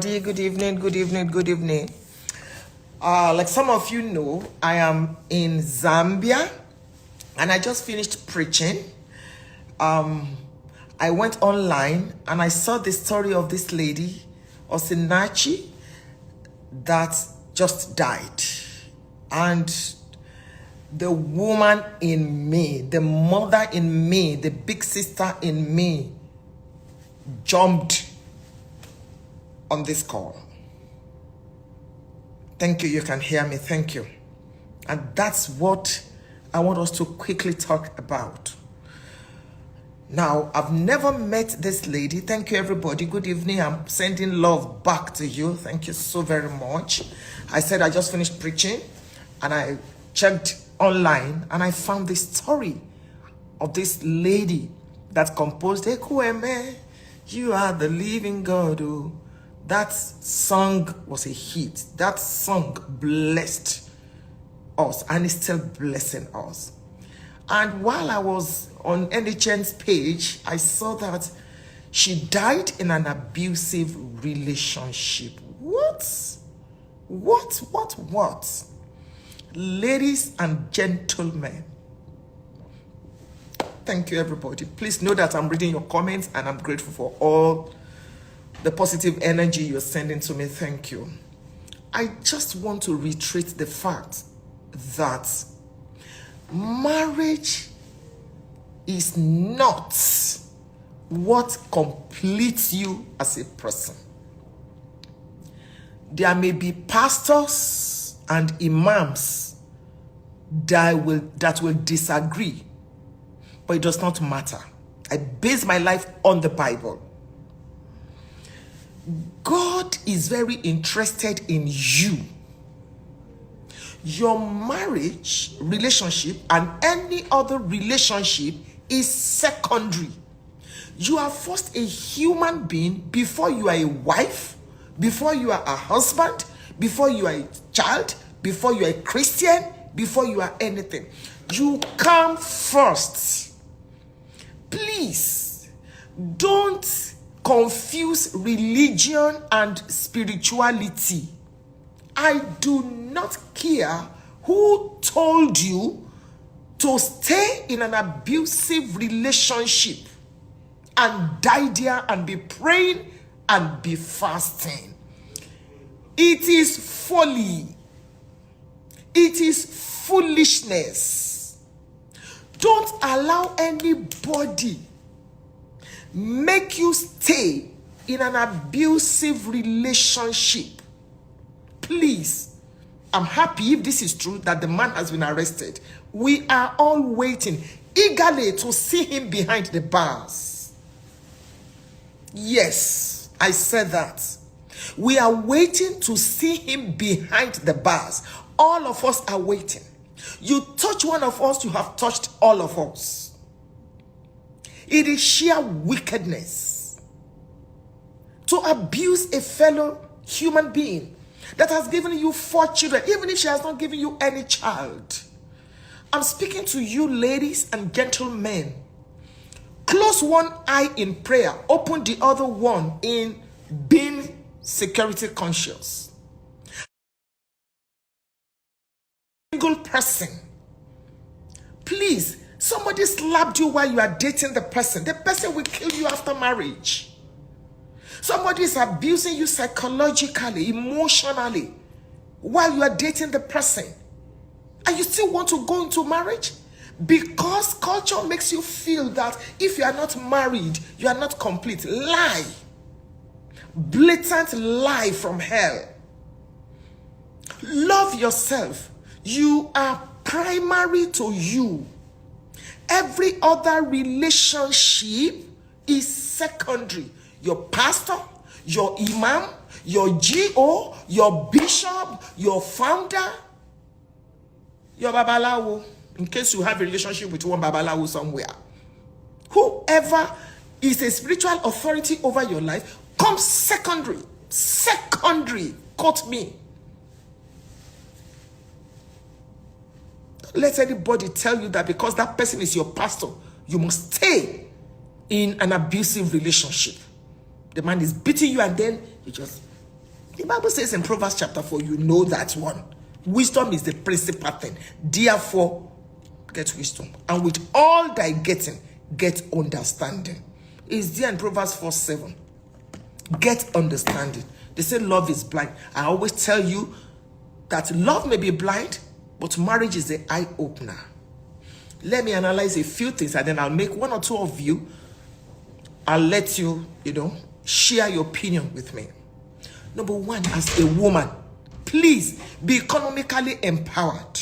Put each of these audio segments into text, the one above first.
Good evening, good evening, good evening. Like some of you know, I am in Zambia and I just finished preaching. I went online and I saw the story of this lady, Osinachi, that just died. And the woman in me, the mother in me, the big sister in me jumped on this call. Thank you, you can hear me, thank you. And that's what I want us to quickly talk about. Now, I've never met this lady. Thank you, everybody. Good evening. I'm sending love back to you. Thank you so very much. I said I just finished preaching and I checked online and I found this story of this lady that composed Ekueme, You Are the Living God. Oh. That song was a hit. That song blessed us and is still blessing us. And while I was on NHN's page, I saw that she died in an abusive relationship. What? Ladies and gentlemen, thank you, everybody. Please know that I'm reading your comments and I'm grateful for all the positive energy you're sending to me. Thank you. I just want to reiterate the fact that marriage is not what completes you as a person. There may be pastors and imams that will disagree, but it does not matter. I base my life on the Bible. God is very interested in you. Your marriage relationship and any other relationship is secondary. You are first a human being before you are a wife, before you are a husband, before you are a child, before you are a Christian, before you are anything. You come first. Please don't confuse religion and spirituality. I do not care who told you to stay in an abusive relationship and die there and be praying and be fasting. It is folly. It is foolishness. Don't allow anybody make you stay in an abusive relationship. Please, I'm happy if this is true that the man has been arrested. We are all waiting eagerly to see him behind the bars. Yes, I said that. We are waiting to see him behind the bars. All of us are waiting. You touch one of us, you have touched all of us. It is sheer wickedness to abuse a fellow human being that has given you 4 children, even if she has not given you any child. I'm speaking to you, ladies and gentlemen. Close one eye in prayer, open the other one in being security conscious. Single person, please. Somebody slapped you while you are dating the person. The person will kill you after marriage. Somebody is abusing you psychologically, emotionally, while you are dating the person. And you still want to go into marriage? Because culture makes you feel that if you are not married, you are not complete. Lie. Blatant lie from hell. Love yourself. You are primary to you. Every other relationship is secondary. Your pastor, your imam, your GO, your bishop, your founder, your babalawo, in case you have a relationship with one babalawo somewhere. Whoever is a spiritual authority over your life comes secondary. Secondary. Quote me. Let anybody tell you that because that person is your pastor, you must stay in an abusive relationship. The man is beating you and then you just The Bible says in Proverbs chapter 4, you know that one. Wisdom is the principal thing. Therefore, get wisdom. And with all thy getting, get understanding. It's there in Proverbs 4:7. Get understanding. They say love is blind. I always tell you that love may be blind, but marriage is the eye opener. Let me analyze a few things, and then I'll make one or two of you. I'll let you, share your opinion with me. Number one, as a woman, please be economically empowered.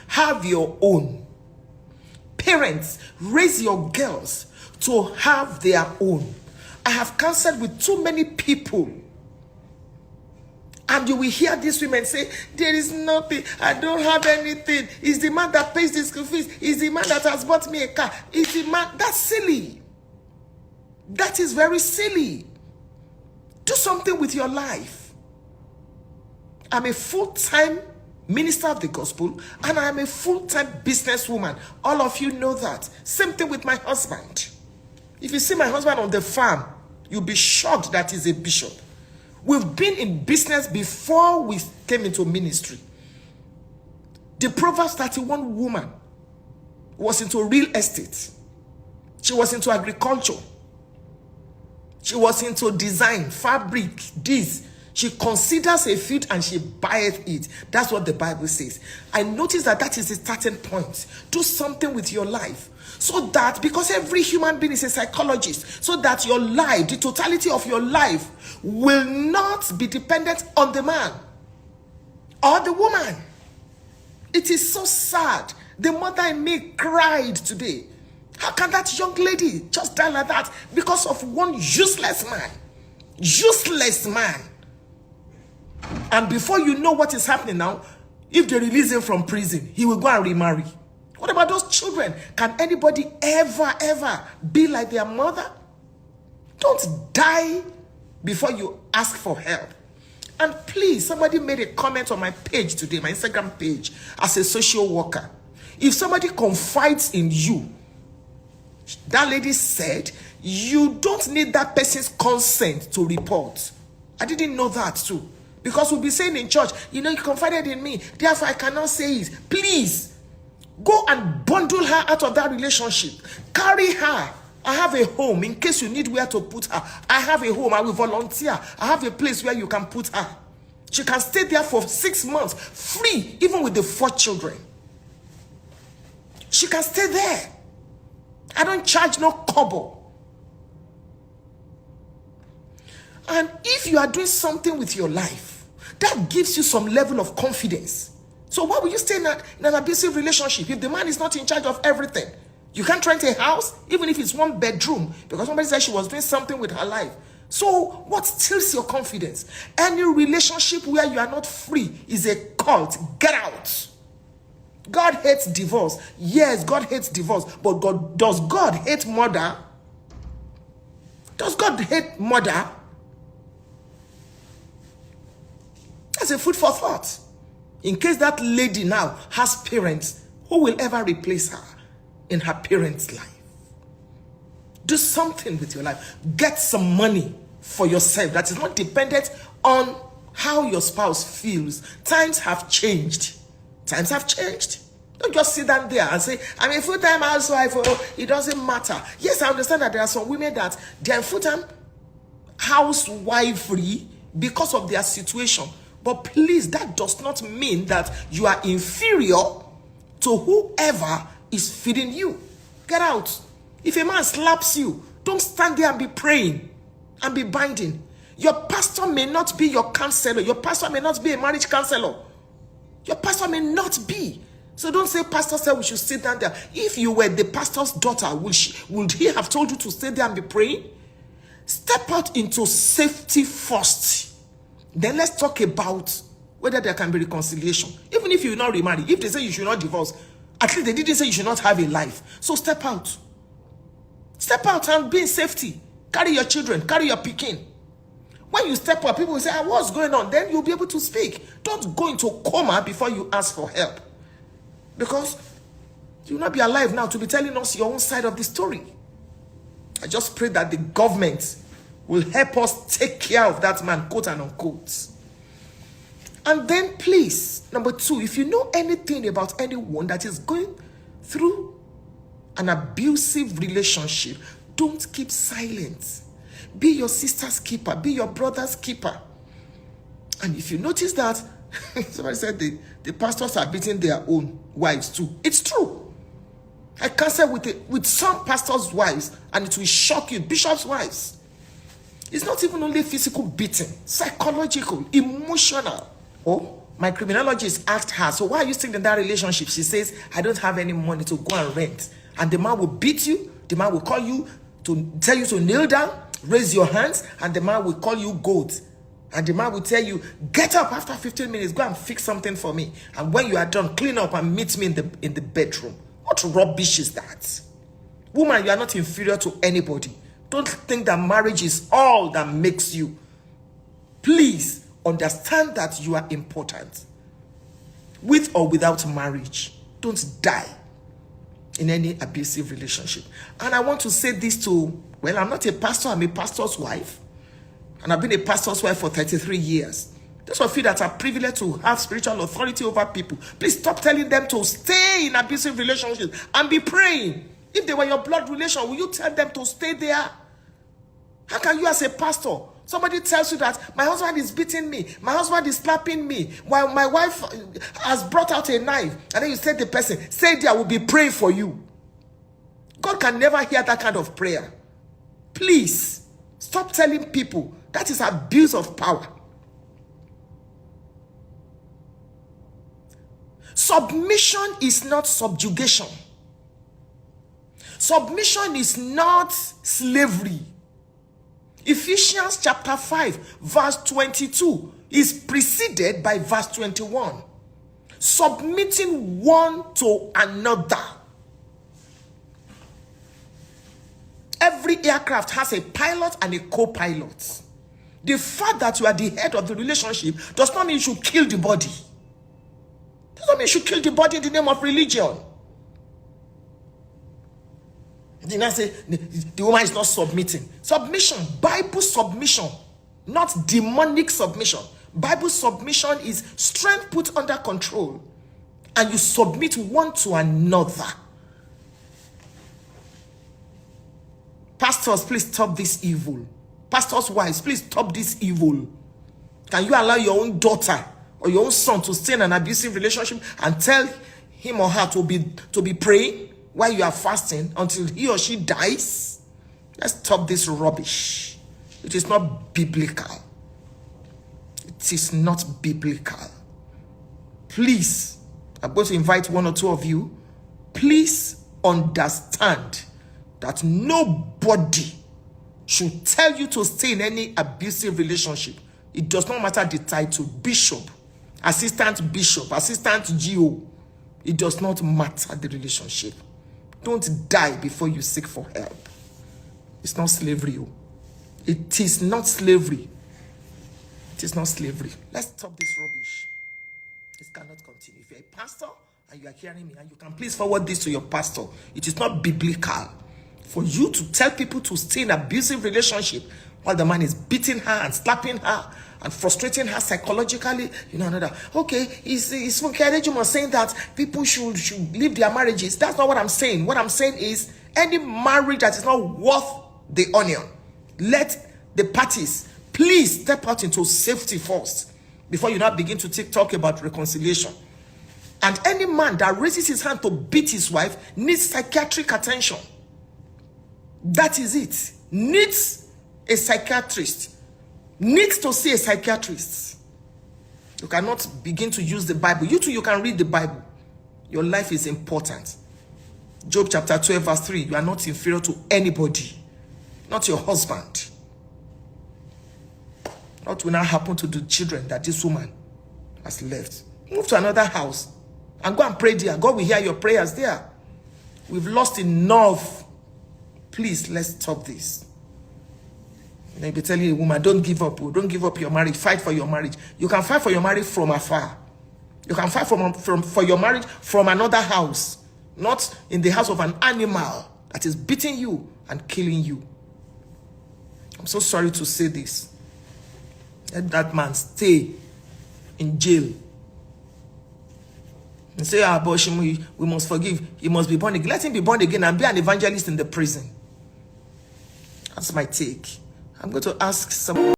Have your own. Parents, raise your girls to have their own. I have counseled with too many people, and you will hear these women say, there is nothing, I don't have anything. It's the man that pays the school fees. It's the man that has bought me a car. It's the man. That's silly. That is very silly. Do something with your life. I'm a full-time minister of the gospel, and I am a full-time businesswoman. All of you know that. Same thing with my husband. If you see my husband on the farm, you'll be shocked that he's a bishop. We've been in business before we came into ministry. The Proverbs 31 woman was into real estate. She was into agriculture. She was into design, fabric, this. She considers a field and she buyeth it. That's what the Bible says. I notice that is the starting point. Do something with your life. So that, because every human being is a psychologist, so that your life, the totality of your life, will not be dependent on the man or the woman. It is so sad. The mother in me cried today. How can that young lady just die like that because of one useless man? Useless man. And before you know what is happening now, if they release him from prison, he will go and remarry. What about those children? Can anybody ever be like their mother? Don't die before you ask for help. And please, somebody made a comment on my page today, my Instagram page, as a social worker. If somebody confides in you, that lady said, you don't need that person's consent to report. I didn't know that too. Because we'll be saying in church, you confided in me, therefore I cannot say it. Please, go and bundle her out of that relationship. Carry her. I have a home in case you need where to put her. I have a home. I will volunteer. I have a place where you can put her. She can stay there for 6 months, free, even with the 4 children. She can stay there. I don't charge no kobo. And if you are doing something with your life, that gives you some level of confidence. So why will you stay in an abusive relationship if the man is not in charge of everything? You can't rent a house, even if it's 1 bedroom, because somebody said she was doing something with her life. So what steals your confidence? Any relationship where you are not free is a cult. Get out. God hates divorce. Yes, God hates divorce. But does God hate murder? Does God hate murder? That's a food for thought. In case that lady now has parents, who will ever replace her in her parents' life? Do something with your life. Get some money for yourself that is not dependent on how your spouse feels. Times have changed. Times have changed. Don't just sit down there and say, I'm a full-time housewife. Oh, it doesn't matter. Yes, I understand that there are some women that they are full-time housewifery because of their situation. But please, that does not mean that you are inferior to whoever is feeding you. Get out. If a man slaps you, don't stand there and be praying and be binding. Your pastor may not be your counselor. Your pastor may not be a marriage counselor. Your pastor may not be. So don't say, pastor said we should sit down there. If you were the pastor's daughter, would he have told you to stay there and be praying? Step out into safety first. Then let's talk about whether there can be reconciliation. Even if you will not remarry, if they say you should not divorce, at least they didn't say you should not have a life. So step out. Step out and be in safety. Carry your children, carry your pikin. When you step up, people will say, what's going on? Then you'll be able to speak. Don't go into coma before you ask for help. Because you will not be alive now to be telling us your own side of the story. I just pray that the government will help us take care of that man, quote and unquote. And then please, number 2, if you know anything about anyone that is going through an abusive relationship, don't keep silent. Be your sister's keeper. Be your brother's keeper. And if you notice that, somebody said the pastors are beating their own wives too. It's true. I counsel with some pastors' wives, and it will shock you. Bishops' wives. It's not even only physical beating, psychological, emotional. Oh, my criminologist asked her, so why are you still in that relationship? She says, I don't have any money to go and rent. And the man will beat you. The man will call you to tell you to kneel down, raise your hands, and the man will call you goat. And the man will tell you, get up after 15 minutes, go and fix something for me. And when you are done, clean up and meet me in the bedroom. What rubbish is that? Woman, you are not inferior to anybody. Don't think that marriage is all that makes you. Please understand that you are important. With or without marriage, don't die in any abusive relationship. And I want to say this to, well, I'm not a pastor, I'm a pastor's wife. And I've been a pastor's wife for 33 years. Those of you that are privileged to have spiritual authority over people, please stop telling them to stay in abusive relationships and be praying. If they were your blood relation, will you tell them to stay there? How can you as a pastor, somebody tells you that my husband is beating me, my husband is slapping me, while my wife has brought out a knife, and then you say to the person, stay there, I will be praying for you. God can never hear that kind of prayer. Please, stop telling people. That is abuse of power. Submission is not subjugation. Submission is not slavery. Ephesians chapter 5 verse 22 is preceded by verse 21. Submitting one to another. Every aircraft has a pilot and a co-pilot. The fact that you are the head of the relationship does not mean you should kill the body. Does not mean you should kill the body in the name of religion. Did I say the woman is not submitting? Submission, Bible submission, not demonic submission. Bible submission is strength put under control, and you submit one to another. Pastors, please stop this evil. Pastors' wives, please stop this evil. Can you allow your own daughter or your own son to stay in an abusive relationship and tell him or her to be praying while you are fasting until he or she dies? Let's stop this rubbish. It is not biblical. It is not biblical. Please, I'm going to invite one or two of you. Please understand that nobody should tell you to stay in any abusive relationship. It does not matter the title, bishop, assistant GO. It does not matter the relationship. Don't die before you seek for help. It's not slavery. It is not slavery. It is not slavery. Let's stop this rubbish. This cannot continue. If you're a pastor and you are hearing me, and you can please forward this to your pastor. It is not biblical for you to tell people to stay in abusive relationship while the man is beating her and slapping her and frustrating her psychologically. You know, another. Okay, is Funke Adejumo saying that people should leave their marriages? That's not what I'm saying. What I'm saying is any marriage that is not worth the onion, let the parties please step out into safety first before you now begin to talk about reconciliation. And any man that raises his hand to beat his wife needs psychiatric attention. That is it. Needs a psychiatrist. Needs to see a psychiatrist. You cannot begin to use the Bible. You too, you can read the Bible. Your life is important. Job chapter 12 verse 3. You are not inferior to anybody. Not your husband. What will now happen to the children that this woman has left? Move to another house and go and pray there. God will hear your prayers there. We've lost enough. Please, let's stop this. They'll be telling a woman, don't give up. Don't give up your marriage. Fight for your marriage. You can fight for your marriage from afar. You can fight for your marriage from another house. Not in the house of an animal that is beating you and killing you. I'm so sorry to say this. Let that man stay in jail. And say, but we must forgive. He must be born again. Let him be born again and be an evangelist in the prison. That's my take. I'm going to ask some.